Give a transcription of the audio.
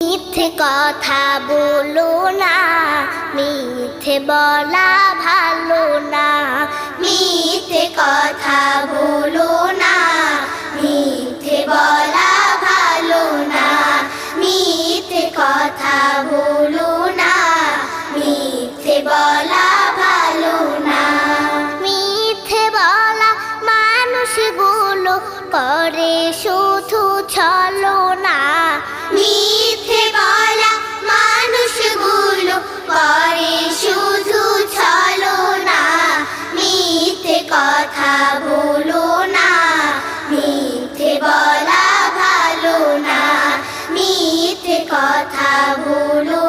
মিথ্যে কথা বলো না, মিথ্যে বলা ভালো না। মিথ্যে কথা বলো না, মিথ্যে বলা ভালো না। মিথ্যে কথা বলো না, মিথ্যে বলা ভালো না। মিথ্যে বলা মানুষগুলো করে শুধু ছলনা। মিথ্যে বলা মানুষগুলো করে শুধু ছলনা। মিথ্যে কথা বলো না, মিথ্যে বলা ভালো না। মিথ্যে কথা বলো